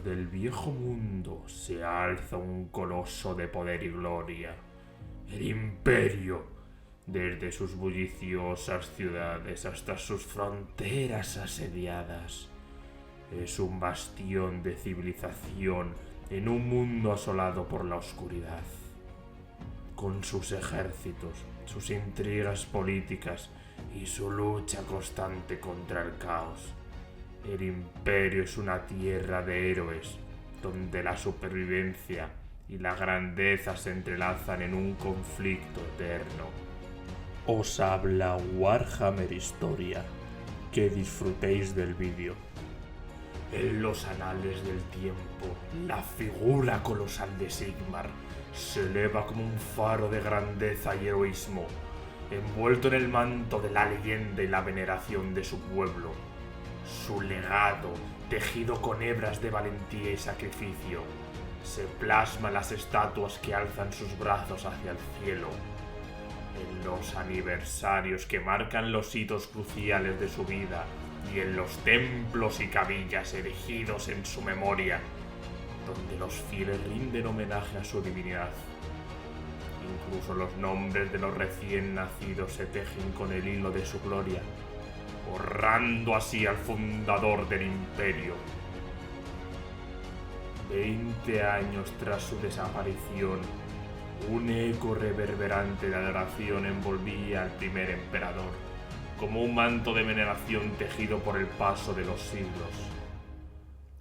cielos del viejo mundo se alza un coloso de poder y gloria. El Imperio, desde sus bulliciosas ciudades hasta sus fronteras asediadas, es un bastión de civilización en un mundo asolado por la oscuridad. Con sus ejércitos, sus intrigas políticas y su lucha constante contra el caos, el Imperio es una tierra de héroes donde la supervivencia y la grandeza se entrelazan en un conflicto eterno. Os habla Warhammer Historia. Que disfrutéis del vídeo. En los anales del tiempo, la figura colosal de Sigmar se eleva como un faro de grandeza y heroísmo, envuelto en el manto de la leyenda y la veneración de su pueblo. Su legado, tejido con hebras de valentía y sacrificio, se plasma en las estatuas que alzan sus brazos hacia el cielo, en los aniversarios que marcan los hitos cruciales de su vida y en los templos y capillas erigidos en su memoria, donde los fieles rinden homenaje a su divinidad. Incluso los nombres de los recién nacidos se tejen con el hilo de su gloria, honrando así al fundador del Imperio. 20 años tras su desaparición, un eco reverberante de adoración envolvía al primer emperador, como un manto de veneración tejido por el paso de los siglos.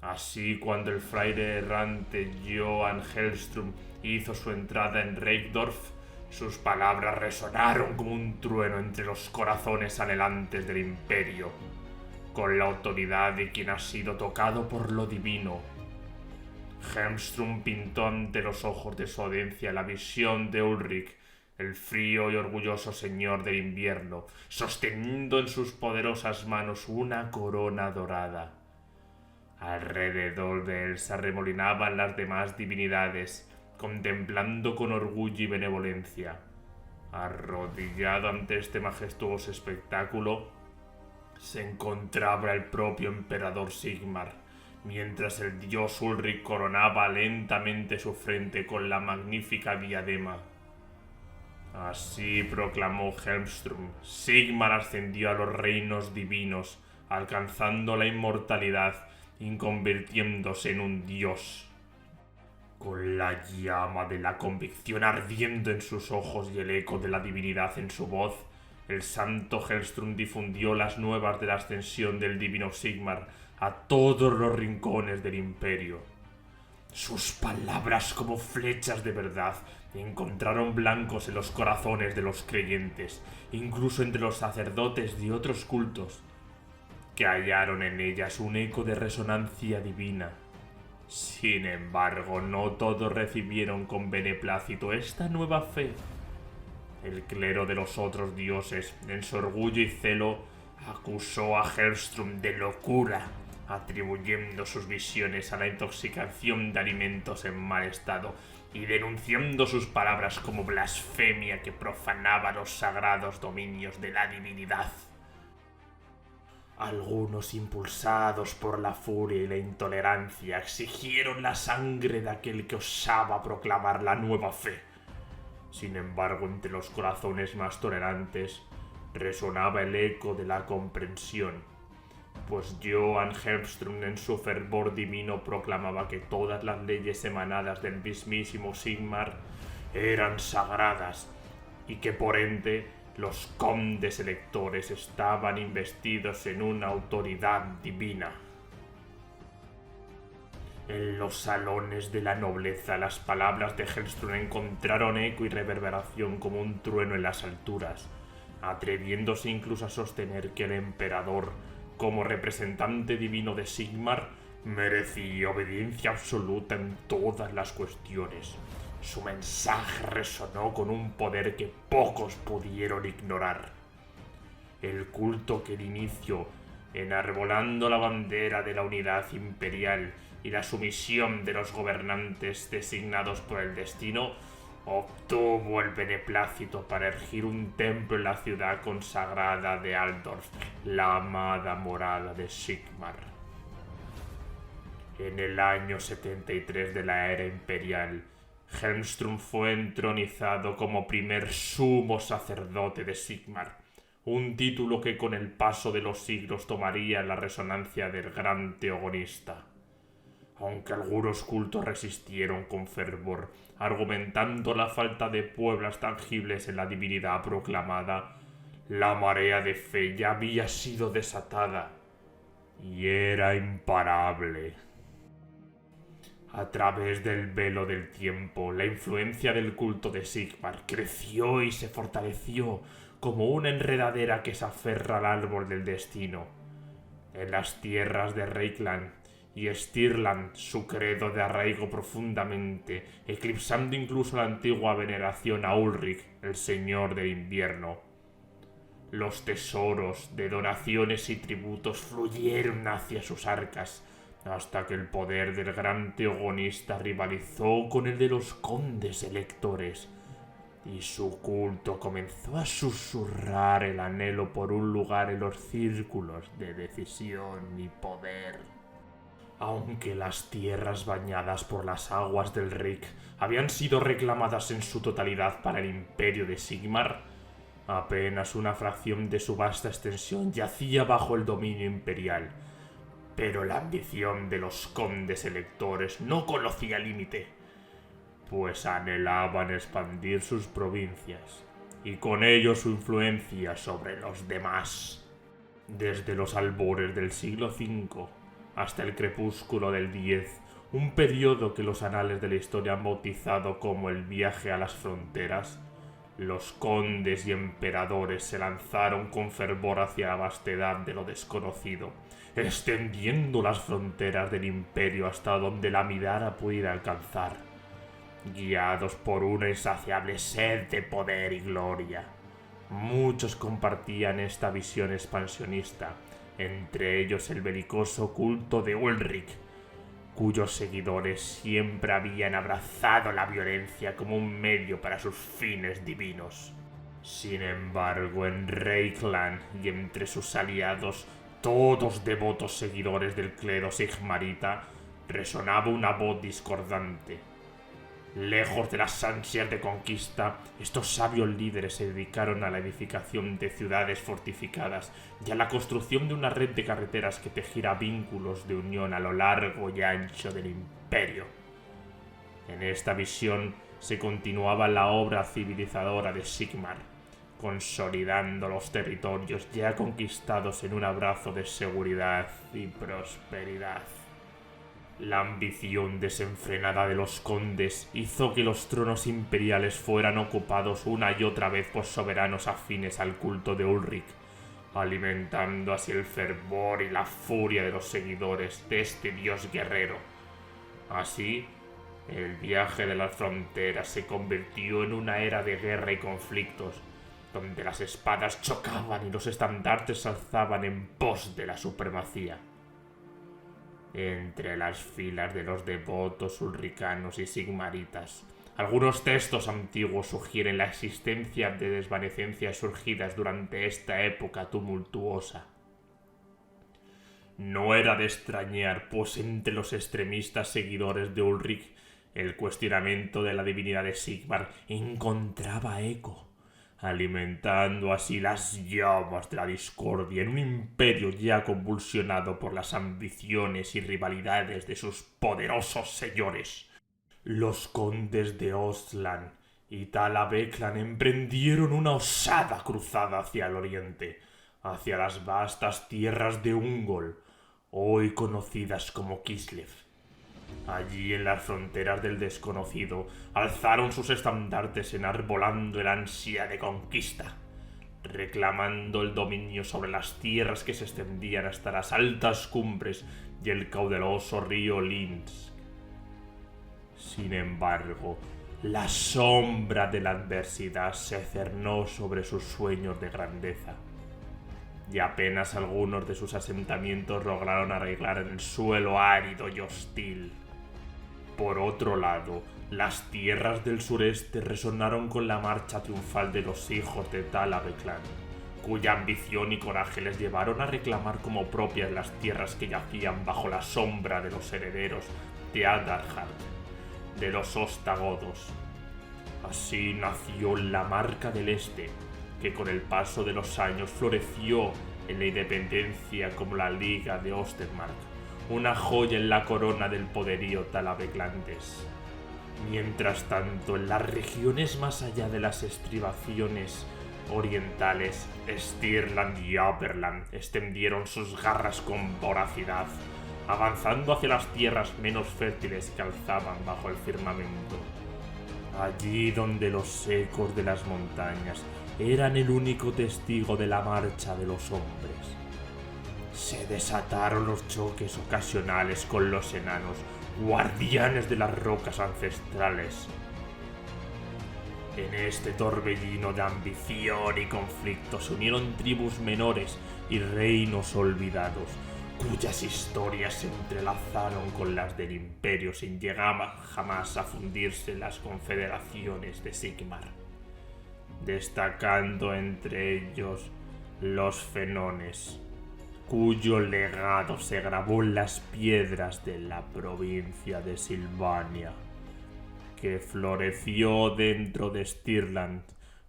Así, cuando el fraile errante Johan Hellström hizo su entrada en Reikdorf, sus palabras resonaron como un trueno entre los corazones anhelantes del Imperio, con la autoridad de quien ha sido tocado por lo divino. Hellström pintó ante los ojos de su audiencia la visión de Ulrich, el frío y orgulloso señor del invierno, sosteniendo en sus poderosas manos una corona dorada. Alrededor de él se arremolinaban las demás divinidades, contemplando con orgullo y benevolencia. Arrodillado ante este majestuoso espectáculo, se encontraba el propio emperador Sigmar, mientras el dios Ulrich coronaba lentamente su frente con la magnífica diadema. Así proclamó Hellström, Sigmar ascendió a los reinos divinos, alcanzando la inmortalidad y convirtiéndose en un dios. Con la llama de la convicción ardiendo en sus ojos y el eco de la divinidad en su voz, el santo Hellström difundió las nuevas de la ascensión del divino Sigmar a todos los rincones del Imperio. Sus palabras, como flechas de verdad, encontraron blancos en los corazones de los creyentes, incluso entre los sacerdotes de otros cultos, que hallaron en ellas un eco de resonancia divina. Sin embargo, no todos recibieron con beneplácito esta nueva fe. El clero de los otros dioses, en su orgullo y celo, acusó a Hellström de locura, atribuyendo sus visiones a la intoxicación de alimentos en mal estado y denunciando sus palabras como blasfemia que profanaba los sagrados dominios de la divinidad. Algunos, impulsados por la furia y la intolerancia, exigieron la sangre de aquel que osaba proclamar la nueva fe. Sin embargo, entre los corazones más tolerantes resonaba el eco de la comprensión, pues Johan Hellström en su fervor divino proclamaba que todas las leyes emanadas del mismísimo Sigmar eran sagradas y que por ende los condes electores estaban investidos en una autoridad divina. En los salones de la nobleza las palabras de Hellström encontraron eco y reverberación como un trueno en las alturas, atreviéndose incluso a sostener que el emperador, como representante divino de Sigmar, merecía obediencia absoluta en todas las cuestiones. Su mensaje resonó con un poder que pocos pudieron ignorar. El culto que inició enarbolando la bandera de la unidad imperial y la sumisión de los gobernantes designados por el destino, obtuvo el beneplácito para erigir un templo en la ciudad consagrada de Altdorf, la amada morada de Sigmar. En el año 73 de la era imperial, Helmström fue entronizado como primer sumo sacerdote de Sigmar, un título que con el paso de los siglos tomaría la resonancia del gran teogonista. Aunque algunos cultos resistieron con fervor, argumentando la falta de pruebas tangibles en la divinidad proclamada, la marea de fe ya había sido desatada y era imparable. A través del velo del tiempo, la influencia del culto de Sigmar creció y se fortaleció como una enredadera que se aferra al árbol del destino. En las tierras de Reikland y Stirland, su credo de arraigo profundamente, eclipsando incluso la antigua veneración a Ulrich, el señor del invierno. Los tesoros de donaciones y tributos fluyeron hacia sus arcas, hasta que el poder del gran teogonista rivalizó con el de los condes electores, y su culto comenzó a susurrar el anhelo por un lugar en los círculos de decisión y poder. Aunque las tierras bañadas por las aguas del Rik habían sido reclamadas en su totalidad para el imperio de Sigmar, apenas una fracción de su vasta extensión yacía bajo el dominio imperial. Pero la ambición de los condes electores no conocía límite, pues anhelaban expandir sus provincias y con ello su influencia sobre los demás. Desde los albores del siglo V hasta el crepúsculo del X, un periodo que los anales de la historia han bautizado como el viaje a las fronteras, los condes y emperadores se lanzaron con fervor hacia la vastedad de lo desconocido, extendiendo las fronteras del imperio hasta donde la mirada pudiera alcanzar, guiados por una insaciable sed de poder y gloria. Muchos compartían esta visión expansionista, entre ellos el belicoso culto de Ulrich, cuyos seguidores siempre habían abrazado la violencia como un medio para sus fines divinos. Sin embargo, en Reikland y entre sus aliados, todos devotos seguidores del clero sigmarita, resonaba una voz discordante. Lejos de las ansias de conquista, estos sabios líderes se dedicaron a la edificación de ciudades fortificadas y a la construcción de una red de carreteras que tejiera vínculos de unión a lo largo y ancho del imperio. En esta visión se continuaba la obra civilizadora de Sigmar, consolidando los territorios ya conquistados en un abrazo de seguridad y prosperidad. La ambición desenfrenada de los condes hizo que los tronos imperiales fueran ocupados una y otra vez por soberanos afines al culto de Ulrich, alimentando así el fervor y la furia de los seguidores de este dios guerrero. Así, el viaje de las fronteras se convirtió en una era de guerra y conflictos, donde las espadas chocaban y los estandartes se alzaban en pos de la supremacía. Entre las filas de los devotos ulricanos y sigmaritas, algunos textos antiguos sugieren la existencia de desvanecencias surgidas durante esta época tumultuosa. No era de extrañar, pues entre los extremistas seguidores de Ulrich, el cuestionamiento de la divinidad de Sigmar encontraba eco, alimentando así las llamas de la discordia en un imperio ya convulsionado por las ambiciones y rivalidades de sus poderosos señores. Los condes de Ostland y Tala-Beklan emprendieron una osada cruzada hacia el oriente, hacia las vastas tierras de Ungol, hoy conocidas como Kislev. Allí, en las fronteras del desconocido, alzaron sus estandartes enarbolando el ansia de conquista, reclamando el dominio sobre las tierras que se extendían hasta las altas cumbres y el caudaloso río Linsk. Sin embargo, la sombra de la adversidad se cernó sobre sus sueños de grandeza, y apenas algunos de sus asentamientos lograron arraigar en el suelo árido y hostil. Por otro lado, las tierras del sureste resonaron con la marcha triunfal de los hijos de Tala-Beklan, cuya ambición y coraje les llevaron a reclamar como propias las tierras que yacían bajo la sombra de los herederos de Adalhard, de los Ostagodos. Así nació la Marca del Este, que con el paso de los años floreció en la independencia como la Liga de Ostermark, una joya en la corona del poderío talaveglandes. Mientras tanto, en las regiones más allá de las estribaciones orientales, Stirland y Aberland extendieron sus garras con voracidad, avanzando hacia las tierras menos fértiles que alzaban bajo el firmamento. Allí donde los ecos de las montañas eran el único testigo de la marcha de los hombres, se desataron los choques ocasionales con los enanos, guardianes de las rocas ancestrales. En este torbellino de ambición y conflicto se unieron tribus menores y reinos olvidados, cuyas historias se entrelazaron con las del imperio sin llegar jamás a fundirse en las confederaciones de Sigmar, destacando entre ellos los Fenones, cuyo legado se grabó en las piedras de la provincia de Silvania, que floreció dentro de Stirland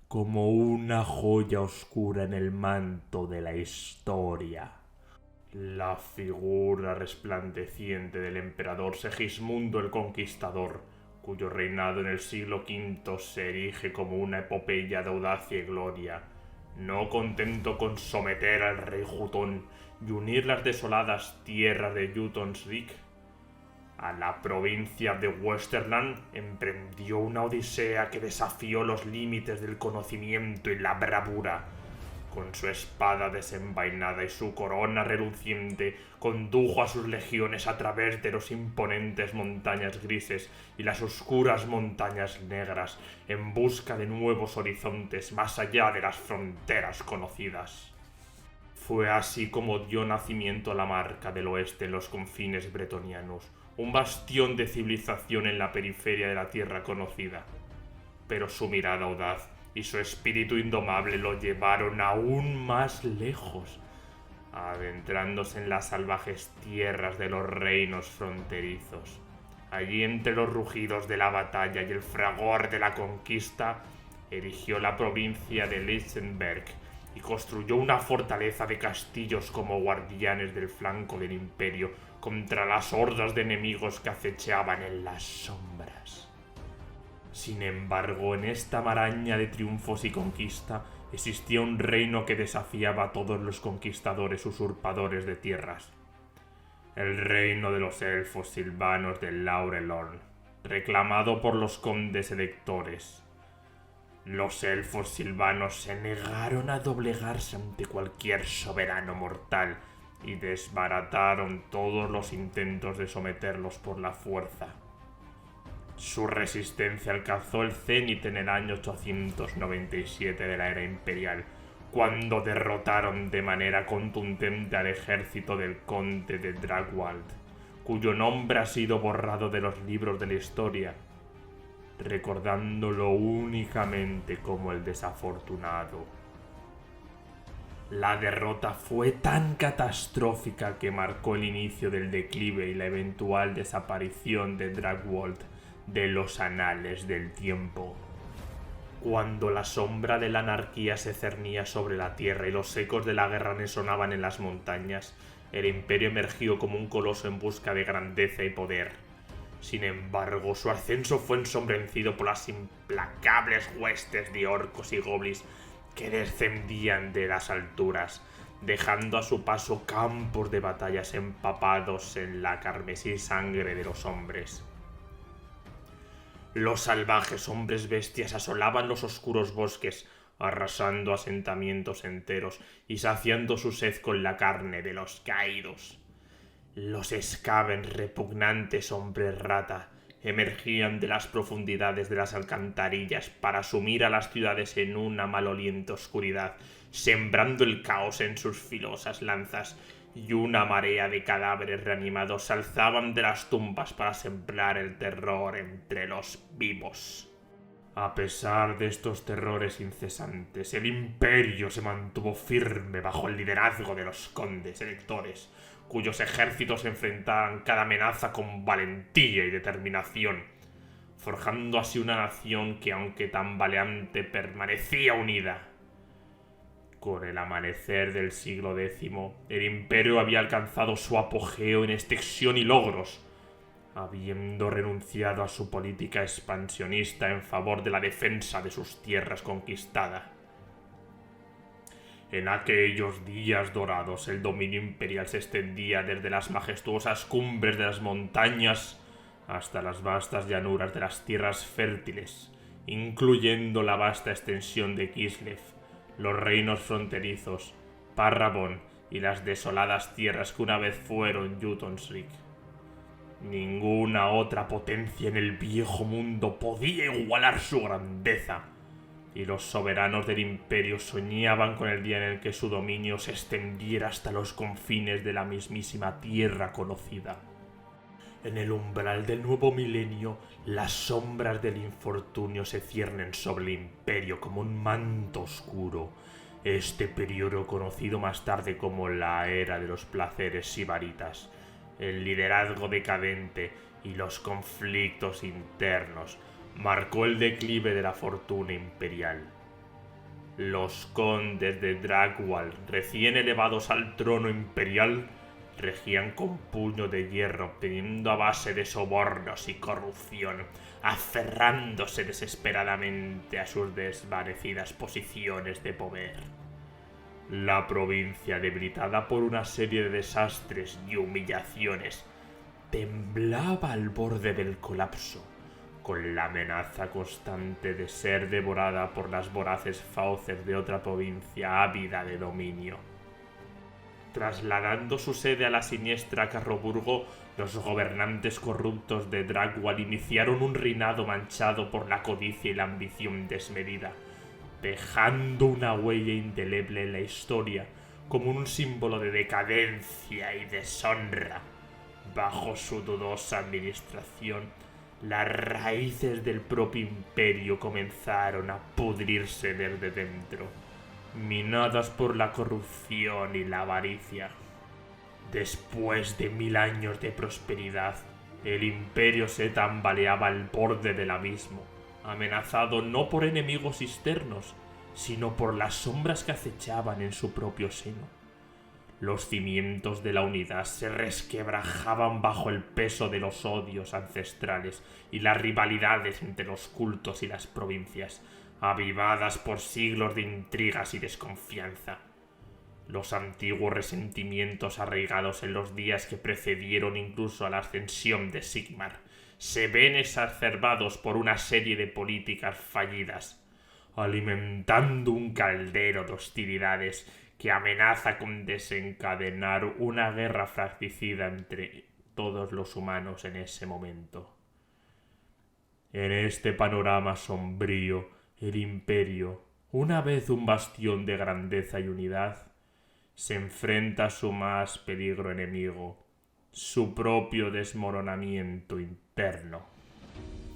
como una joya oscura en el manto de la historia. La figura resplandeciente del emperador Segismundo el Conquistador, cuyo reinado en el siglo V se erige como una epopeya de audacia y gloria, no contento con someter al rey Jutón y unir las desoladas tierras de Jotungsvik a la provincia de Westerland, emprendió una odisea que desafió los límites del conocimiento y la bravura. Con su espada desenvainada y su corona reluciente, condujo a sus legiones a través de los imponentes montañas grises y las oscuras montañas negras, en busca de nuevos horizontes más allá de las fronteras conocidas. Fue así como dio nacimiento a la Marca del Oeste en los confines bretonianos, un bastión de civilización en la periferia de la tierra conocida. Pero su mirada audaz y su espíritu indomable lo llevaron aún más lejos, adentrándose en las salvajes tierras de los reinos fronterizos. Allí, entre los rugidos de la batalla y el fragor de la conquista, erigió la provincia de Lichtenberg y construyó una fortaleza de castillos como guardianes del flanco del imperio contra las hordas de enemigos que acechaban en las sombras. Sin embargo, en esta maraña de triunfos y conquista existía un reino que desafiaba a todos los conquistadores usurpadores de tierras. El reino de los elfos silvanos de Laurelorn, reclamado por los condes electores. Los elfos silvanos se negaron a doblegarse ante cualquier soberano mortal y desbarataron todos los intentos de someterlos por la fuerza. Su resistencia alcanzó el cenit en el año 897 de la era imperial, cuando derrotaron de manera contundente al ejército del conde de Dragwald, cuyo nombre ha sido borrado de los libros de la historia, recordándolo únicamente como el desafortunado. La derrota fue tan catastrófica que marcó el inicio del declive y la eventual desaparición de Dragwald de los anales del tiempo. Cuando la sombra de la anarquía se cernía sobre la tierra y los ecos de la guerra resonaban en las montañas, el imperio emergió como un coloso en busca de grandeza y poder. Sin embargo, su ascenso fue ensombrecido por las implacables huestes de orcos y goblins que descendían de las alturas, dejando a su paso campos de batallas empapados en la carmesí sangre de los hombres. Los salvajes hombres bestias asolaban los oscuros bosques, arrasando asentamientos enteros y saciando su sed con la carne de los caídos. Los Skaven, repugnantes hombres rata, emergían de las profundidades de las alcantarillas para sumir a las ciudades en una maloliente oscuridad, sembrando el caos en sus filosas lanzas, y una marea de cadáveres reanimados se alzaban de las tumbas para sembrar el terror entre los vivos. A pesar de estos terrores incesantes, el imperio se mantuvo firme bajo el liderazgo de los condes electores, cuyos ejércitos enfrentaban cada amenaza con valentía y determinación, forjando así una nación que, aunque tambaleante, permanecía unida. Con el amanecer del siglo X, el imperio había alcanzado su apogeo en extensión y logros, habiendo renunciado a su política expansionista en favor de la defensa de sus tierras conquistadas. En aquellos días dorados, el dominio imperial se extendía desde las majestuosas cumbres de las montañas hasta las vastas llanuras de las tierras fértiles, incluyendo la vasta extensión de Kislev, los reinos fronterizos, Parrabón y las desoladas tierras que una vez fueron Jotun-Srik. Ninguna otra potencia en el viejo mundo podía igualar su grandeza, y los soberanos del imperio soñaban con el día en el que su dominio se extendiera hasta los confines de la mismísima tierra conocida. En el umbral del nuevo milenio, las sombras del infortunio se ciernen sobre el imperio como un manto oscuro. Este periodo, conocido más tarde como la Era de los Placeres Sibaritas, el liderazgo decadente y los conflictos internos, marcó el declive de la fortuna imperial. Los condes de Dragwall, recién elevados al trono imperial, regían con puño de hierro, obteniendo a base de sobornos y corrupción, aferrándose desesperadamente a sus desvanecidas posiciones de poder. La provincia, debilitada por una serie de desastres y humillaciones, temblaba al borde del colapso, con la amenaza constante de ser devorada por las voraces fauces de otra provincia ávida de dominio. Trasladando su sede a la siniestra Carroburgo, los gobernantes corruptos de Dragwall iniciaron un reinado manchado por la codicia y la ambición desmedida, dejando una huella indeleble en la historia como un símbolo de decadencia y deshonra. Bajo su dudosa administración, las raíces del propio imperio comenzaron a pudrirse desde dentro, minadas por la corrupción y la avaricia. Después de 1000 años de prosperidad, el imperio se tambaleaba al borde del abismo, amenazado no por enemigos externos, sino por las sombras que acechaban en su propio seno. Los cimientos de la unidad se resquebrajaban bajo el peso de los odios ancestrales y las rivalidades entre los cultos y las provincias, avivadas por siglos de intrigas y desconfianza. Los antiguos resentimientos arraigados en los días que precedieron incluso a la ascensión de Sigmar se ven exacerbados por una serie de políticas fallidas, alimentando un caldero de hostilidades que amenaza con desencadenar una guerra fratricida entre todos los humanos en ese momento. En este panorama sombrío, el imperio, una vez un bastión de grandeza y unidad, se enfrenta a su más peligro enemigo, su propio desmoronamiento interno.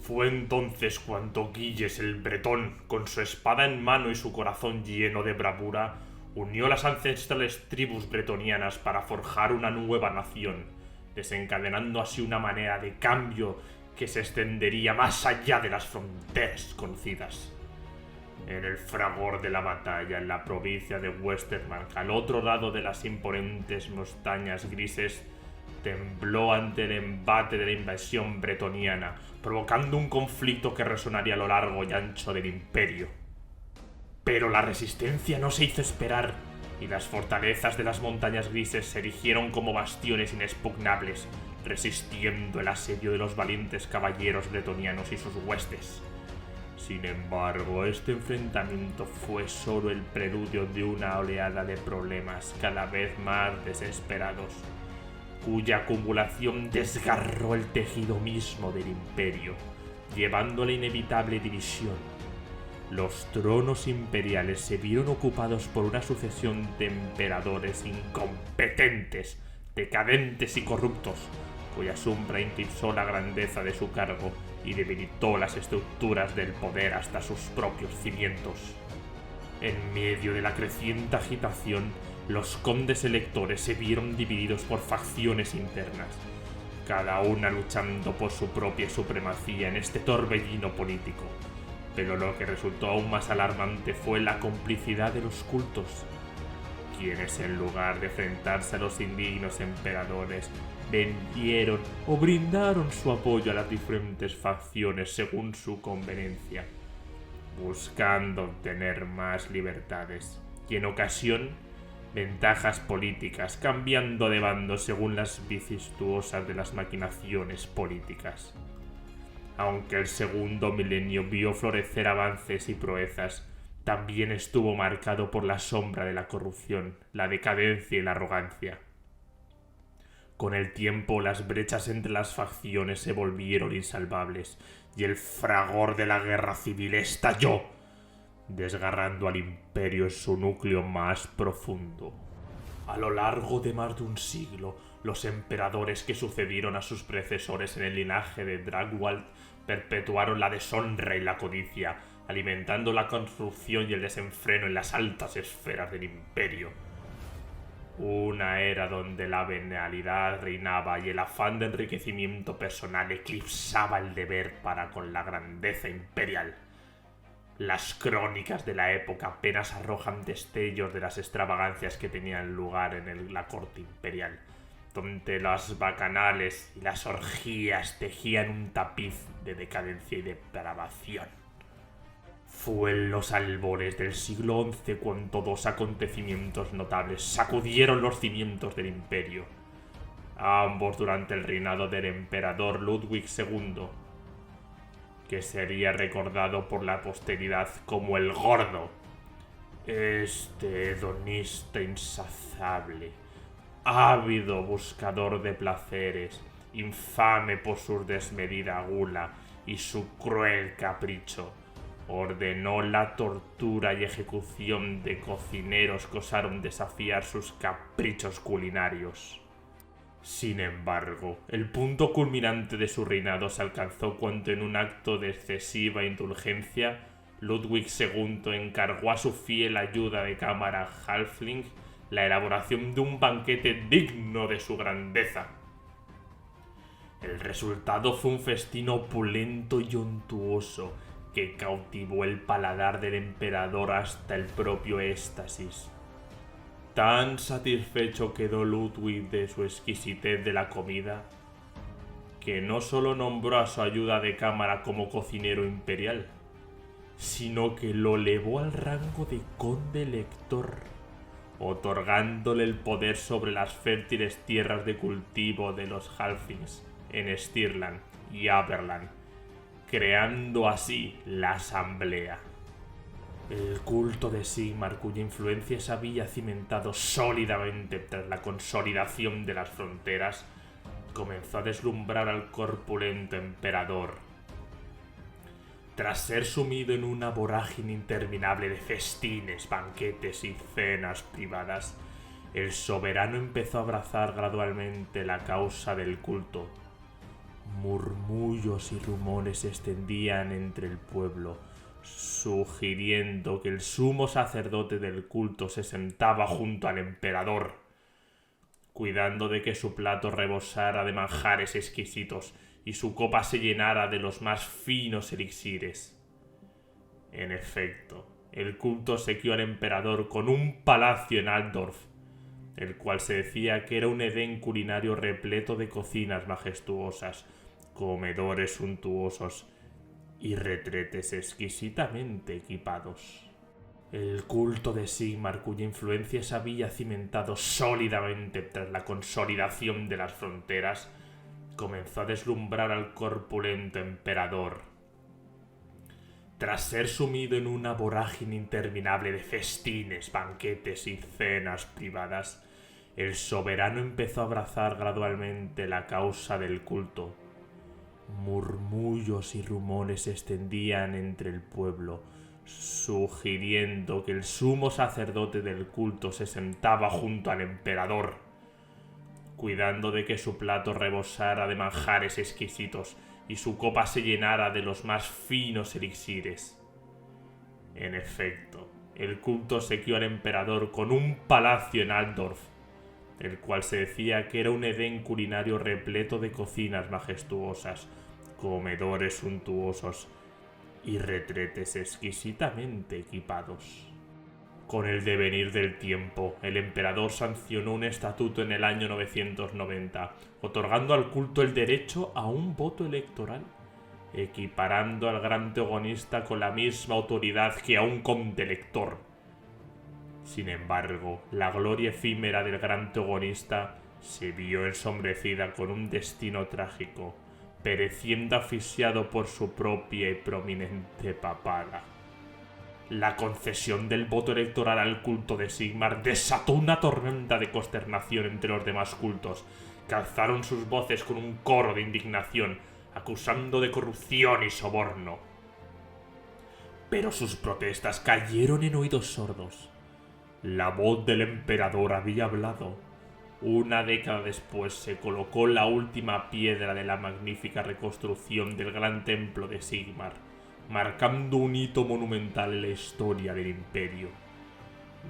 Fue entonces cuando Guilles el Bretón, con su espada en mano y su corazón lleno de bravura, unió las ancestrales tribus bretonianas para forjar una nueva nación, desencadenando así una manera de cambio que se extendería más allá de las fronteras conocidas. En el fragor de la batalla en la provincia de Westermark, al otro lado de las imponentes montañas grises, tembló ante el embate de la invasión bretoniana, provocando un conflicto que resonaría a lo largo y ancho del imperio. Pero la resistencia no se hizo esperar, y las fortalezas de las montañas grises se erigieron como bastiones inexpugnables, resistiendo el asedio de los valientes caballeros bretonianos y sus huestes. Sin embargo, este enfrentamiento fue solo el preludio de una oleada de problemas cada vez más desesperados, cuya acumulación desgarró el tejido mismo del imperio, llevando a la inevitable división. Los tronos imperiales se vieron ocupados por una sucesión de emperadores incompetentes, decadentes y corruptos, cuya sombra eclipsó la grandeza de su cargo y debilitó las estructuras del poder hasta sus propios cimientos. En medio de la creciente agitación, los condes electores se vieron divididos por facciones internas, cada una luchando por su propia supremacía en este torbellino político. Pero lo que resultó aún más alarmante fue la complicidad de los cultos, quienes en lugar de enfrentarse a los indignos emperadores, vendieron o brindaron su apoyo a las diferentes facciones según su conveniencia, buscando obtener más libertades y en ocasión ventajas políticas, cambiando de bando según las vicisituosas de las maquinaciones políticas. Aunque el segundo milenio vio florecer avances y proezas, también estuvo marcado por la sombra de la corrupción, la decadencia y la arrogancia. Con el tiempo, las brechas entre las facciones se volvieron insalvables y el fragor de la guerra civil estalló, desgarrando al imperio en su núcleo más profundo. A lo largo de más de un siglo, los emperadores que sucedieron a sus predecesores en el linaje de Dragwald perpetuaron la deshonra y la codicia, alimentando la corrupción y el desenfreno en las altas esferas del imperio. Una era donde la venalidad reinaba y el afán de enriquecimiento personal eclipsaba el deber para con la grandeza imperial. Las crónicas de la época apenas arrojan destellos de las extravagancias que tenían lugar en la corte imperial, donde las bacanales y las orgías tejían un tapiz de decadencia y depravación. Fue en los albores del siglo XI cuando dos acontecimientos notables sacudieron los cimientos del imperio, ambos durante el reinado del emperador Ludwig II, que sería recordado por la posteridad como el Gordo, este hedonista insaciable, ávido buscador de placeres, infame por su desmedida gula y su cruel capricho. Ordenó la tortura y ejecución de cocineros que osaron desafiar sus caprichos culinarios. Sin embargo, el punto culminante de su reinado se alcanzó cuando en un acto de excesiva indulgencia, Ludwig II encargó a su fiel ayuda de cámara Halfling la elaboración de un banquete digno de su grandeza. El resultado fue un festín opulento y untuoso que cautivó el paladar del emperador hasta el propio éxtasis. Tan satisfecho quedó Ludwig de su exquisitez de la comida, que no solo nombró a su ayuda de cámara como cocinero imperial, sino que lo elevó al rango de conde elector, otorgándole el poder sobre las fértiles tierras de cultivo de los Halflings en Stirland y Aberland, creando así la Asamblea. El culto de Sigmar, cuya influencia se había cimentado sólidamente tras la consolidación de las fronteras, comenzó a deslumbrar al corpulento emperador. Tras ser sumido en una vorágine interminable de festines, banquetes y cenas privadas, el soberano empezó a abrazar gradualmente la causa del culto. Murmullos y rumores se extendían entre el pueblo, sugiriendo que el sumo sacerdote del culto se sentaba junto al emperador, cuidando de que su plato rebosara de manjares exquisitos y su copa se llenara de los más finos elixires. En efecto, el culto obsequió al emperador con un palacio en Altdorf, el cual se decía que era un edén culinario repleto de cocinas majestuosas, comedores suntuosos y retretes exquisitamente equipados. El culto de Sigmar, cuya influencia se había cimentado sólidamente tras la consolidación de las fronteras, comenzó a deslumbrar al corpulento emperador. Tras ser sumido en una vorágine interminable de festines, banquetes y cenas privadas, el soberano empezó a abrazar gradualmente la causa del culto. Murmullos y rumores se extendían entre el pueblo, sugiriendo que el sumo sacerdote del culto se sentaba junto al emperador, cuidando de que su plato rebosara de manjares exquisitos y su copa se llenara de los más finos elixires. En efecto, el culto obsequió al emperador con un palacio en Altdorf, el cual se decía que era un edén culinario repleto de cocinas majestuosas, comedores suntuosos y retretes exquisitamente equipados. Con el devenir del tiempo, el emperador sancionó un estatuto en el año 990, otorgando al culto el derecho a un voto electoral, equiparando al gran teogonista con la misma autoridad que a un conde elector. Sin embargo, la gloria efímera del gran teogonista se vio ensombrecida con un destino trágico, pereciendo asfixiado por su propia y prominente papada. La concesión del voto electoral al culto de Sigmar desató una tormenta de consternación entre los demás cultos, que alzaron sus voces con un coro de indignación, acusando de corrupción y soborno. Pero sus protestas cayeron en oídos sordos. La voz del emperador había hablado. Una década después se colocó la última piedra de la magnífica reconstrucción del gran templo de Sigmar, marcando un hito monumental en la historia del imperio.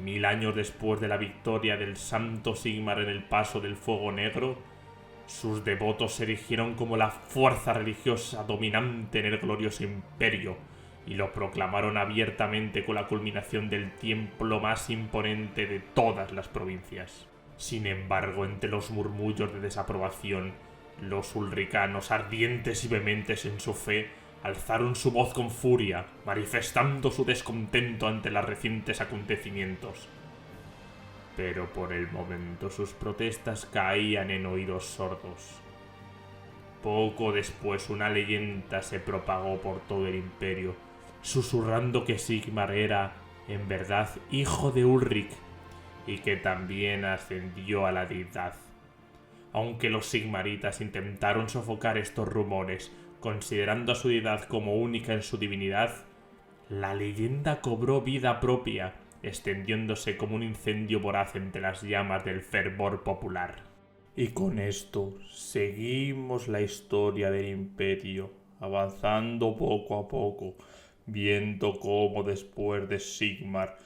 1000 años después de la victoria del santo Sigmar en el paso del fuego negro, sus devotos se erigieron como la fuerza religiosa dominante en el glorioso imperio y lo proclamaron abiertamente con la culminación del templo más imponente de todas las provincias. Sin embargo, entre los murmullos de desaprobación, los ulricanos, ardientes y vehementes en su fe, alzaron su voz con furia, manifestando su descontento ante los recientes acontecimientos. Pero por el momento sus protestas caían en oídos sordos. Poco después una leyenda se propagó por todo el imperio, susurrando que Sigmar era, en verdad, hijo de Ulrich, y que también ascendió a la deidad. Aunque los sigmaritas intentaron sofocar estos rumores, considerando a su deidad como única en su divinidad, la leyenda cobró vida propia, extendiéndose como un incendio voraz entre las llamas del fervor popular. Y con esto seguimos la historia del imperio, avanzando poco a poco, viendo cómo después de Sigmar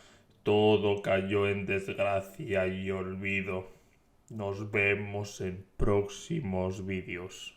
todo cayó en desgracia y olvido. Nos vemos en próximos vídeos.